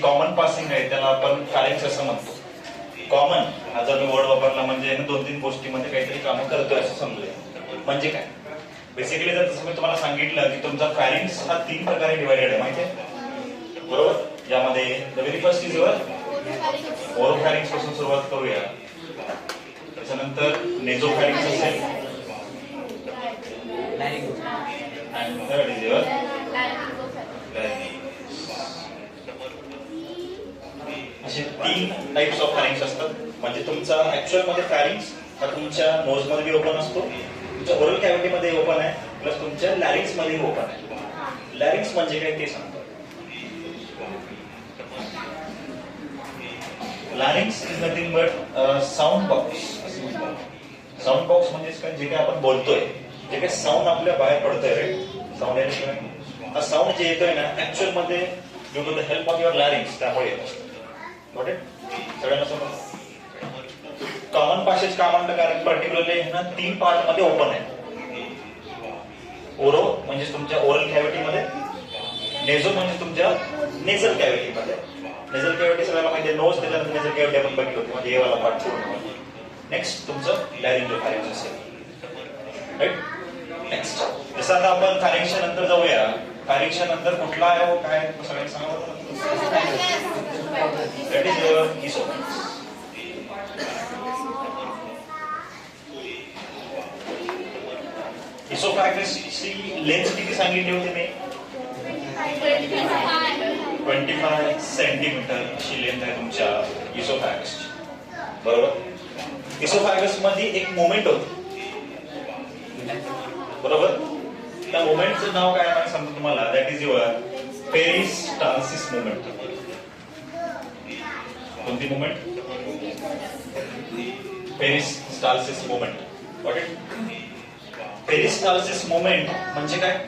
Common passing आहे त्याला आपण फॅरिंग्स असं म्हणतो. कॉमन हा जर मी वर्ड वापरला म्हणजे 2-3 गोष्टीमध्ये काहीतरी कामं करतोय असं समजूया. म्हणजे काय बेसिकली जर जसं मी तुम्हाला सांगितलं की तुमचा फॅरिंग्स हा 3 प्रकारे डिवायडेड आहे माहिती आहे बरोबर. ज्यामध्ये the very first is your oropharynx पासून सुरुवात करूया. त्याच्यानंतर नेझोफॅरिंग्स असेल आणि थर्ड इज युअर असे 3 टाइप्स ऑफ फॅरिंग्स असतात. म्हणजे तुमचा ऍक्च्युअल मध्ये फॅरिंग्स हा तुमच्या नोज मध्ये भी ओपन असतो, तुमच्या ओरल कॅव्हिटी मध्ये ओपन आहे, प्लस तुमच्या लॅरिंग्स मध्ये ओपन आहे. लॅरिंग्स म्हणजे काय ते सांगतो. Larynx is nothing but sound box. Sound box म्हणजे काय, जे काय आपण बोलतोय, जे काय साऊंड आपल्या बाहेर पडतोय रे, साऊंड याशिवाय हा साऊंड जे येतोय ना ऍक्च्युअल मध्ये due to the help of your larynx त्यामुळे येतो. Got it? सगळ्यांना समजलं? कॉमन पॅसेज का म्हणतं कारण पर्टिक्युलरली ना 3 पार्ट मध्ये ओपन आहे. ओरो म्हणजे तुमच्या ओरल कॅव्हिटी मध्ये, नेझो म्हणजे तुमच्या नेझल कॅव्हिटी मध्ये. नेझल कॅव्हिटी सगळ्यांना माहिती आहे, नोज त्याच्यानंतर नेझल कॅव्हिटी आपण बघितली होती, म्हणजे हे वाला पार्ट पूर्ण. नेक्स्ट तुमचं लॅरिंजोफॅरिंग्स असेल, राईट? नेक्स्ट जसं आता आपण फॅरिंग्सच्या नंतर जाऊया. फॅरिंग्सच्या नंतर कुठला आहे हो काय सगळ्यांना सांगा. That is your oesophagus. इसोफॅगसची लेंथ किती सांगितली होती मी? 25 सेंटीमीटर अशी लेंथ आहे तुमच्या इसोफॅगसची, बरोबर. इसोफॅगस मध्ये एक मोमेंट होती, बरोबर. त्या मोमेंटचं नाव काय आहे सांगतो तुम्हाला. That is your peristalsis moment. कोणती moment? Peristalsis moment. What it? Peristalsis moment म्हणजे काय?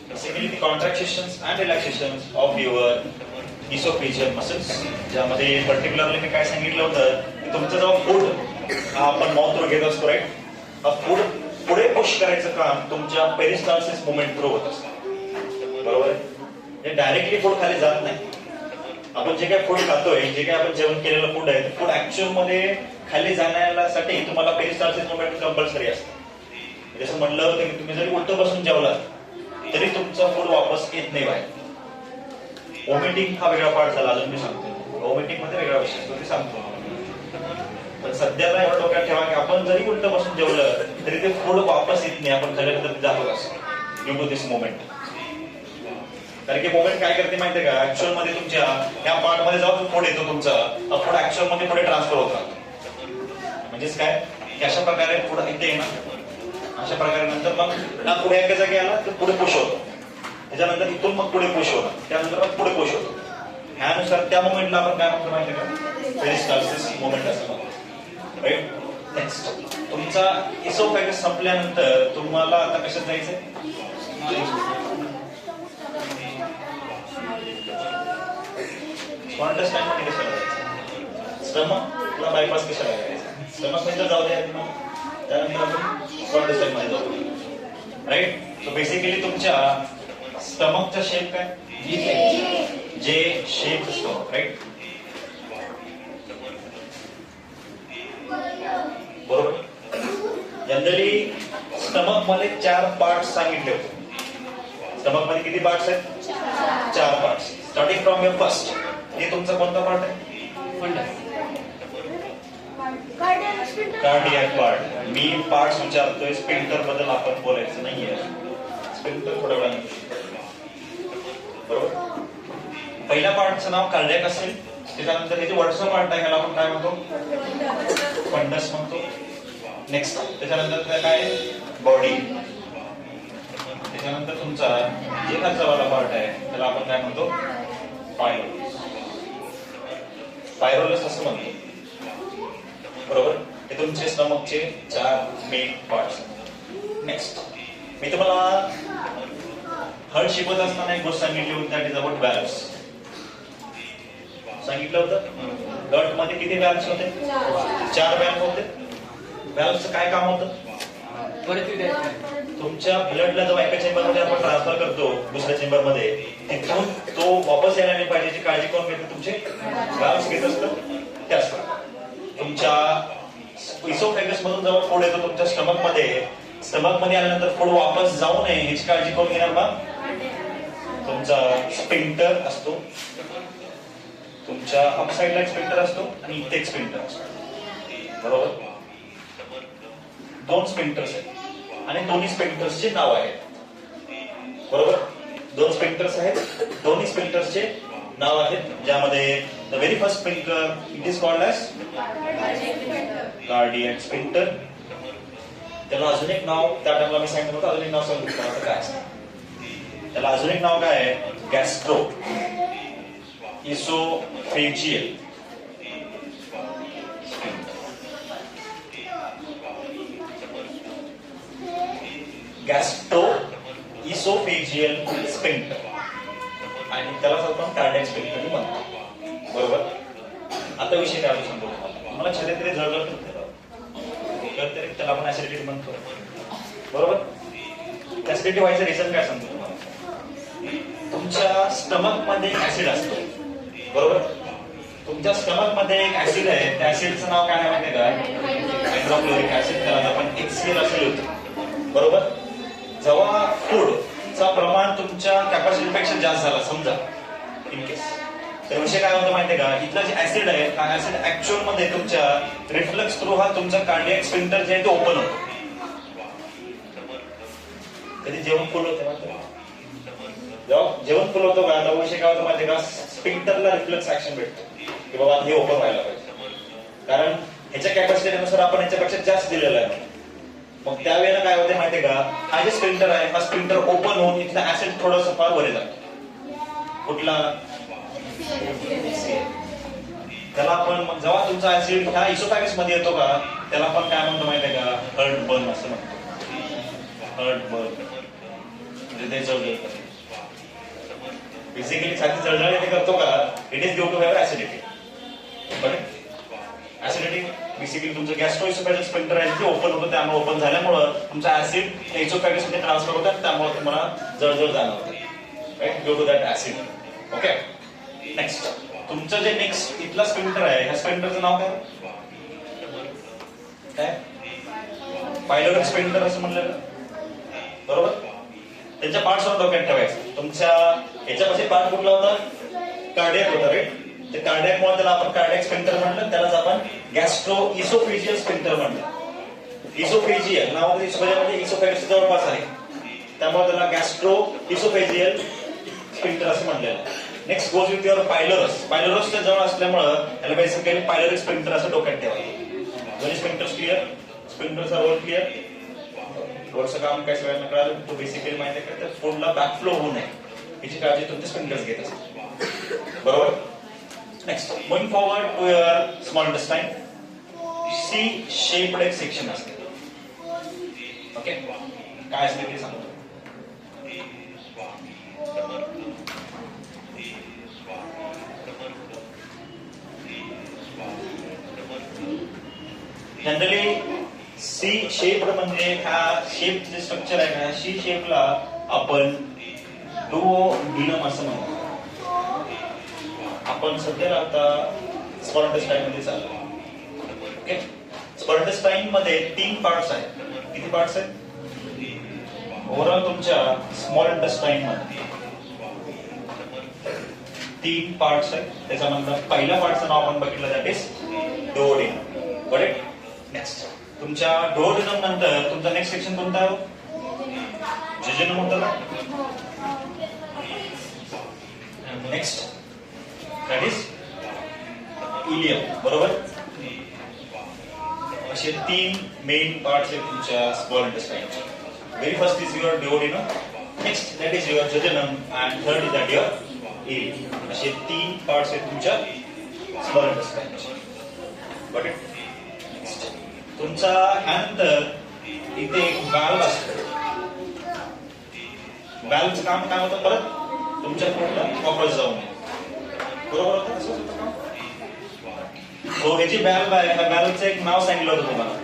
Basically the contractions and relaxations of your oesophageal muscles. ज्यामध्ये पर्टिक्युलरली मी काय सांगितलं होतं की तुमचं जेव्हा फूड हा आपण माउथ थ्रू घेत असतो, राईट, हा फूड पुढे पुश करायचं काम तुमच्या पेरिस्टाल्सिस मोमेंट थ्रू होत असतं, बरोबर आहे. हे डायरेक्टली फूड खाली जात नाही. आपण जे काय फूड खातोय, जे काय आपण जेवण केलेलं फूड आहे, फूड ऍक्च्युअल मध्ये खाली जाण्यासाठी तुम्हाला पेरिस्टाल्सिस मोमेंट कंपल्सरी असतं. जसं म्हणलं होतं की तुम्ही जरी उलटं बसून जेवलात तरी तुमचा फूड वापस येत नाही बाहेर. वॉमिटिंग हा वेगळा पार्ट झाला, अजून मी सांगतो. वॉमिटिंग मध्ये वेगळा विषय तो ते सांगतो. पण सध्याला एवढं डोक्यात ठेवा की आपण जरी उलटं बसून जेवलं तरी ते फूड वापस येत नाही, आपण खरं तर जातो असं ड्यू टू दिस मोमेंट. कारण की मोमेंट काय करते माहितीये का, ऍक्च्युअल मध्ये तुमच्या या पार्ट मध्ये जेव्हा फूड येतो तुमचा, फूड ऍक्च्युअल मध्ये पुढे ट्रान्सफर होतं. म्हणजेच काय की अशा प्रकारे फूड इथे येणार, अशा प्रकारे नंतर मग ना पुढे एका जागी आला तर पुढे पुश होतो, त्याच्यानंतर इथून मग पुढे पुश होतं, त्यानंतर मग पुढे पुश होतो. ह्यानुसार त्या मोमेंटला आपण काय म्हणतो माहिती का, पेरिस्टाल्सिस मोमेंट असं म्हणतो, राईट. नेक्स्ट तुमचा इसोफॅगस संपल्यानंतर तुम्हाला आता कशात जायचंय? स्पॉन्टस मध्ये कशाला जायचं? स्टमकला बायपास कशाला करायचं? स्टमक मध्ये जाऊ द्या, त्यानंतर आपण स्पॉन्टस मध्ये जाऊ, राईट. सो बेसिकली तुमच्या स्टमकचा शेप काय? जे शेप असतो, राईट, बरोबर. जनरली स्टमक मध्ये 4 पार्ट्स सांगितले होते. स्टमक मध्ये किती पार्ट्स आहेत? 4 parts. Starting from your first, हे तुमचा कोणता पार्ट आहे? Cardiac part. मी पार्ट्स विचारतोय, स्पिंटर बद्दल आपण बोलायचं नाहीये. स्पिंटर थोड्या वेळाने, बरोबर. पहिल्या पार्टचं नाव कार्डियक असेल, त्याच्यानंतर हे जे वरचा पार्ट आहे ह्याला आपण काय म्हणतो? फंडस म्हणतो. नेक्स्ट त्याच्यानंतर काय? बॉडी. त्याच्यानंतर तुमचा जे खालचा वाला पार्ट आहे त्याला आपण काय म्हणतो? पायरोलस. पायरोलस असं म्हणतो, बरोबर. हे तुमचे स्टमकचे 4 मेन पार्ट्स. नेक्स्ट मी तुम्हाला हर्ट शिकवत असताना एक गोष्ट सांगितली होती, दॅट इज अबाउट व्हॅल्व्स. सांगितलं होतं गट मध्ये किती व्हॅल्व्स होते? 4 व्हॅल्व होते. व्हॅल्व्सचं काय काम होतं? तुमच्या ब्लडला जेव्हा एका चेंबरमध्ये आपण ट्रान्सफर करतो दुसऱ्या चेंबरमध्ये, तिथून तो वापस यायला नाही पाहिजे, काळजी कोण घेते? तुमचे गार्ड्स घेत असतात, ते असतात. तुमच्या इसोफेगस मधून जेव्हा फूड येतो तुमच्या स्टमक मध्ये आल्यानंतर फूड वापस जाऊ नये याची काळजी कोण घेणार बा? तुमचा स्पिंटर असतो, तुमच्या अपसाइडला एक स्पिंटर असतो आणि इथे एक स्पिंटर असतो, बरोबर? दोन स्पिंटर्स आहेत आणि दोन्ही स्पिंटर्सचे नाव आहेत, बरोबर? दोन स्पिंटर्स आहेत, दोन्ही स्पिंटर्सचे नाव आहेत, ज्यामध्ये the very first sphincter it is called as cardiac sphincter. त्याला अजून एक नाव त्या टाइमला मी सांगितलं होतं, अजून एक नाव सांगितलं काय असतं त्याला? अजून एक नाव काय आहे? Gastro oesophageal. Gastro oesophageal sphincter आणि त्यालाच आपण कार्डियक स्पिंक्टर म्हणतो, बरोबर? आता विषय काय सांगतो तुम्हाला. छातीत जळजळ करते, त्याला आपण ऍसिडिटी म्हणतो, बरोबर? ऍसिडिटी व्हायचं रिझन काय सांगतो तुम्हाला? तुमच्या स्टमक मध्ये ऍसिड असतो, बरोबर? तुमच्या स्टमक मध्ये एक ऍसिड आहे, त्या ऍसिडचं नाव काय माहितीये का? हायड्रोक्लोरिक ऍसिड, त्याला आपण HCl असं लिहितो, बरोबर? जेव्हा फूडचा प्रमाण तुमच्या कॅपॅसिटीपेक्षा जास्त झाला समजा इन केस, तर विषय काय होतं माहितीये का? इथलं जे ऍसिड आहे, हा ऍसिड ऍक्च्युअल मध्ये तुमच्या रिफ्लक्स थ्रू हा तुमचा कार्डियक स्पिंटर जे आहे ते ओपन होतो. कधी जेवण फुल होते जेव्हा जेवण फुल होतं का, तेव्हा विषय काय होतं माहितीये का? स्पिंटरला रिफ्लक्स ऍक्शन भेटतो की बाबा हे ओपन व्हायला पाहिजे, कारण ह्याच्या कॅपॅसिटीनुसार आपण ह्याच्यापेक्षा जास्त दिलेलं आहे. मग त्यावेळेला काय होते माहितीये का? हा जे स्पिंटर आहे, हा स्पिंटर ओपन होऊन इथला ऍसिड थोडंसं फार वर जातो. कुठला? त्याला आपण जेव्हा तुमचा ऍसिड ह्या इसोफॅगस मध्ये येतो का, त्याला आपण काय म्हणतो माहितीये का? हर्ट बर्न असं म्हणतो. हर्ट बर्न म्हणजे ते जळजळ करते. बेसिकली छाती जळजळ ते करतो का? It is due to have acidity. Acidity basically तुमचं गॅस्ट्रोइसोफॅगल स्पिंटर आहे ते ओपन होतं, त्यामुळे ओपन झाल्यामुळे तुमचा ऍसिड इसोफॅगस मध्ये ट्रान्सफर होतात, त्यामुळे तुम्हाला जळजळ जाणवते, right? Due to that acid. Okay, next तुमचं जे नेक्स्ट इथला स्पिंटर आहे, ह्या स्पिंटरचं नाव काय? काय? पायलोरिक स्पिंटर असं म्हणलेलं, बरोबर? त्यांच्या पार्ट्सवर डोक्यात ठेवायचं. तुमच्या याच्यापाशी पार्ट कुठला होता? कार्डियक होता, राईट? ते कार्डियक मुळे त्याला आपण कार्डियक स्पिंटर म्हणलं, त्यालाच आपण गॅस्ट्रो इसोफेजियल स्पिंटर म्हणलं. इसोफेजियल नावामध्ये इसोफेगस जवळपास आहे, त्यामुळे त्याला गॅस्ट्रो इसोफेजियल स्पिंटर असं म्हणलेलं. Next goes with your pylorus. पायलोरसच्या जवळ असल्यामुळं त्याला बेसिकली पायलोरिक स्पिंटर असं डोक्यात ठेवायचं. दोन्ही स्पिंटर्स क्लिअर? स्पिंटर सर्व क्लिअर? वरचं काम काय सगळ्यांना कळालं? तो बेसिकली माहिती आहे का? फूडला बॅकफ्लो होऊ नये याची काळजी तुमचे स्पिंटर्स घेत असतात, बरोबर? Next moving forward to your small intestine. C shaped एक सेक्शन असते, ओके? काय असते ते सांगतो. जनरली सी शेप म्हणजे ह्या शेप जे स्ट्रक्चर आहे ना, सी शेपला आपण डुओडिनम असं म्हणतो. आपण सध्या आता स्मॉल इंटेस्टाइन मध्ये चाललो, ओके? स्मॉल इंटेस्टाइन मध्ये 3 पार्ट्स आहेत. किती पार्ट्स आहेत ओव्हरऑल तुमच्या स्मॉल इंटेस्टाइन मध्ये? 3 पार्ट्स आहेत. त्याच्यामधलं पहिल्या पार्टचं नाव आपण बघितलं, दॅट इज डुओडिनम, करेक्ट? नेक्स्ट तुमच्या डुओडिनम नंतर तुमचा नेक्स्ट सेक्शन कोणता आहे? जेजुनम होतं का? नेक्स्ट दॅट इज इलियम, बरोबर? असे 3 मेन पार्ट्स आहेत तुमच्या small intestine. Very first is your duodenum, next that is your jejunum and third is that your ileum. असे 3 पार्ट्स आहेत तुमच्या स्मॉल इंटेस्टाइन, बरोबर? तुमचा ह्यानंतर इथे एक व्हॅल्व असतो. व्हॅल्वचं काम काय होतं? परत तुमच्या फूडला वापस जाऊ नये, बरोबर होतं? असं होतं का? हो, ह्याची व्हॅल्व आहे. ह्या व्हॅल्वचं एक नाव सांगितलं होतं तुम्हाला,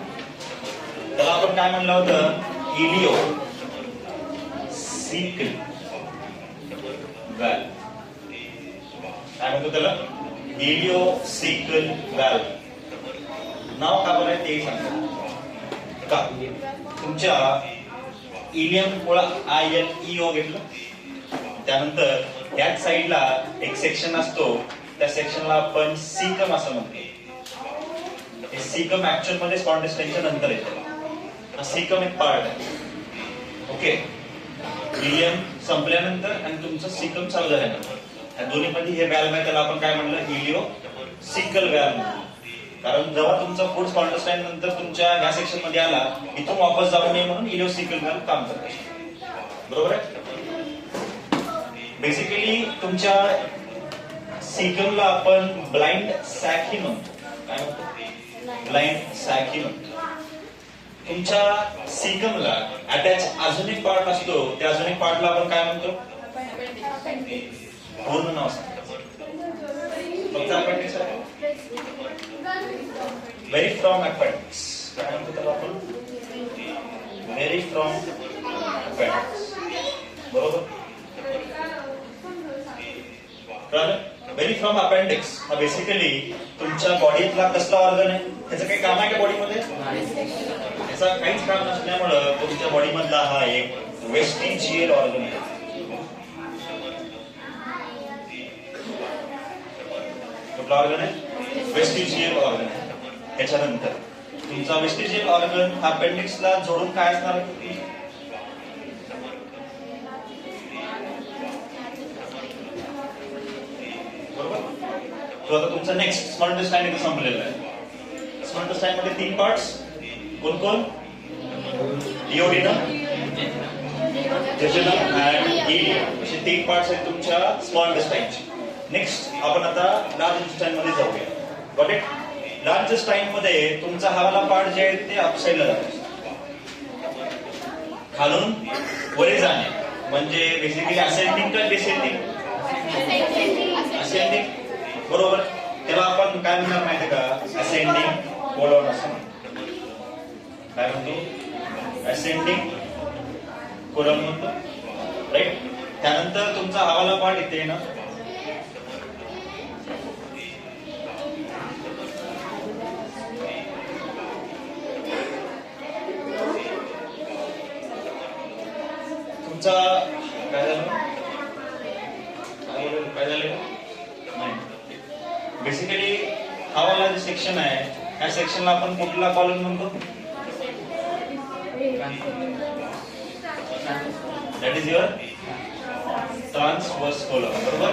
त्याला आपण काय म्हणलं होतं? इलिओ. सिकल व्हॅल्व. काय म्हणतो त्याला? इलिओसिकल व्हॅल्व. नाव का बरं आहे ते सांगतो. का तुमच्या इलियम मुळा ILEO घेतलं, त्यानंतर त्याच साईडला एक सेक्शन असतो, त्या सेक्शनला आपण सीकम असं म्हणतो. हे सीकम ऍक्च्युअल मध्ये स्पॉन्डिलोस्टेनच्या नंतर येतं. हा सीकम एक पार्ट आहे. ओके, इलियम संपल्यानंतर आणि तुमचं सीकम चालू झाल्यानंतर या दोन्ही मध्ये हे व्हॅल्व आहे, त्याला आपण काय म्हणलं? इलिओसिकल व्हॅल्व म्हणतो. कारण जेव्हा तुमचा फूड स्पॉन्डिलोस्टेन नंतर तुमच्या ह्या सेक्शन मध्ये आला, इथून वापस जाऊ नये म्हणून इलिओसिकल व्हॅल्व काम करते. बरोबर आहे? बेसिकली तुमच्या सीकमला आपण ब्लाइंड सॅक ही म्हणतो. काय म्हणतो? ब्लाइंड सॅक ही म्हणतो. तुमच्या सीकमला अटॅच अजून एक पार्ट असतो, त्या अजून एक पार्टला आपण काय म्हणतो? पूर्ण नाव सांगतो. फक्त अपेंडिक्स आहे. Very from appendix. काय म्हणतो त्याला आपण? Very from appendix. बरोबर? व्हेरी फ्रॉम अपेंडिक्स हा बेसिकली तुमच्या बॉडीतला कसला ऑर्गन आहे? त्याचं काही काम आहे का बॉडीमध्ये? त्याचा काहीच काम नसल्यामुळं तुमच्या बॉडीमधला हा एक वेस्टिजियल ऑर्गन आहे. कुठला ऑर्गन आहे? वेस्टिजियल ऑर्गन आहे. त्याच्यानंतर तुमचा वेस्टिजियल ऑर्गन हा अपेंडिक्सला जोडून काय असणार आहे? तो आता तुमचा नेक्स्ट स्मॉल इंटेस्टाइन इथे संपलेला आहे. स्मॉल इंटेस्टाइन मध्ये 3 पार्ट्स. कोण कोण? डिओडिनम, जेजुनम आणि इलियम असे 3 पार्ट्स आहेत तुमच्या स्मॉल इंटेस्टाइनचे. नेक्स्ट आपण आता लार्ज इंटेस्टाइन मध्ये जाऊया. Got it? लार्ज इंटेस्टाइन मध्ये तुमचा हा पार्ट जे आहे ते अपसाइडला जातो. खालून वरी जाणे म्हणजे बेसिकली असेंडिंग का डिसेंडिंग? असेंडिंग. बरोबर. त्याला आपण काय म्हणणार माहिती का? असेंडिंग कोलन असं म्हणतो. काय म्हणतो? असेंडिंग कोलन म्हणतो. राईट. त्यानंतर तुमचा हवाला पार्ट इथे ना, तुमचा काय झालं? काय झालं? बेसिकली हा वाला जे सेक्शन आहे, या सेक्शनला आपण कुठला कॉलम म्हणतो? That is your transverse column. बरोबर?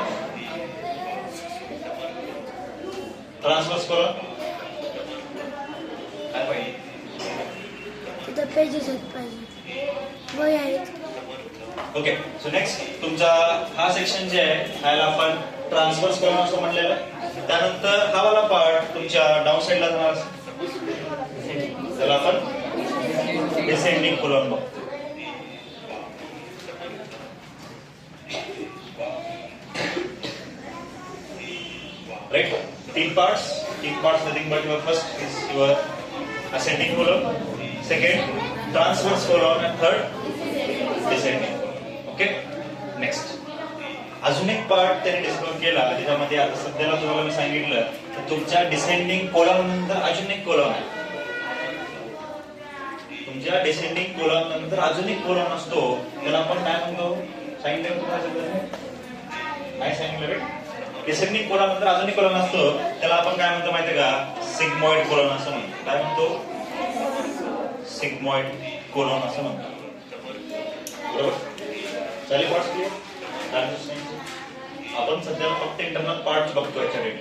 ट्रान्सवर्स कॉलम काय पाहिजे? तिथं पेजेस आहेत पाहिजे. वही आहेत. ओके. सो नेक्स्ट तुमचा हा सेक्शन जे आहे ह्याला आपण ट्रान्सवर्स कॉलम असं म्हणलेलं आहे. त्यानंतर हा वाला पार्ट तुमच्या डाऊन साइडला जाणार त्याला आपण डिसेंडिंग कॉलम बघतो. Right. 3 parts. Nothing but your first is your ascending column, second transverse column and third descending. Okay. Next अजून एक पार्ट त्याने डिस्कस केला, त्याच्यामध्ये आता सध्याला तुम्हाला मी सांगितलं की तुमच्या डिसेंडिंग कोलम नंतर अजून एक कोलम आहे. तुमच्या डिसेंडिंग कोलम नंतर अजून एक कोलम असतो, त्याला आपण काय म्हणतो? सांगितलं तुम्हाला? काय सांगितलं रे? डिसेंडिंग कोलम नंतर अजून एक कोलम असतो, त्याला आपण काय म्हणतो माहितीये का? सिग्मॉइड कोलम असं म्हणतो. काय म्हणतो? सिग्मॉइड कोलम असं म्हणतो. बरोबर? चालेल. Parts clear? आपण सध्या फक्त इंटरनल पार्ट्स बघतो याच्याकडे.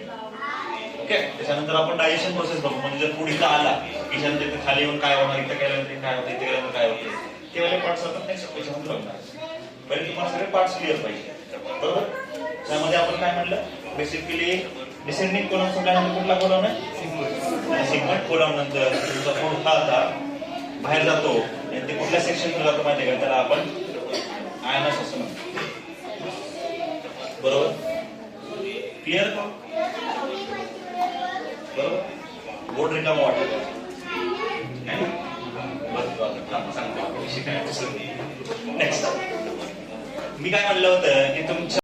ओके. त्याच्यानंतर आपण डायजेशन प्रोसेस बघू. म्हणजे जर फूड इथं आला की इथे खाली येऊन काय होणार, इथं केल्यानंतर काय होतं, इथे केल्यानंतर काय होतं, ते वाले पार्ट्स आपण नेक्स्ट क्वेश्चनमध्ये बघणार. पहिले तुम्हाला सगळे पार्ट्स क्लिअर पाहिजे. बरोबर? त्यामध्ये आपण काय म्हणलं? बेसिकली डिसेंडिंग कोलम सोडल्यानंतर कुठला कोलम आहे? सिग्मॉइड कोलम नंतर तुमचा फूड हा आता बाहेर जातो आणि ते कुठल्या सेक्शनमध्ये जातो माहिती का? त्याला आपण आयनस असं म्हणतो. बरोबर? क्लिअर का? बरोबर? बोर्ड रिकामा वाटत नेक्स्ट मी काय म्हणलं होतं की तुमच्या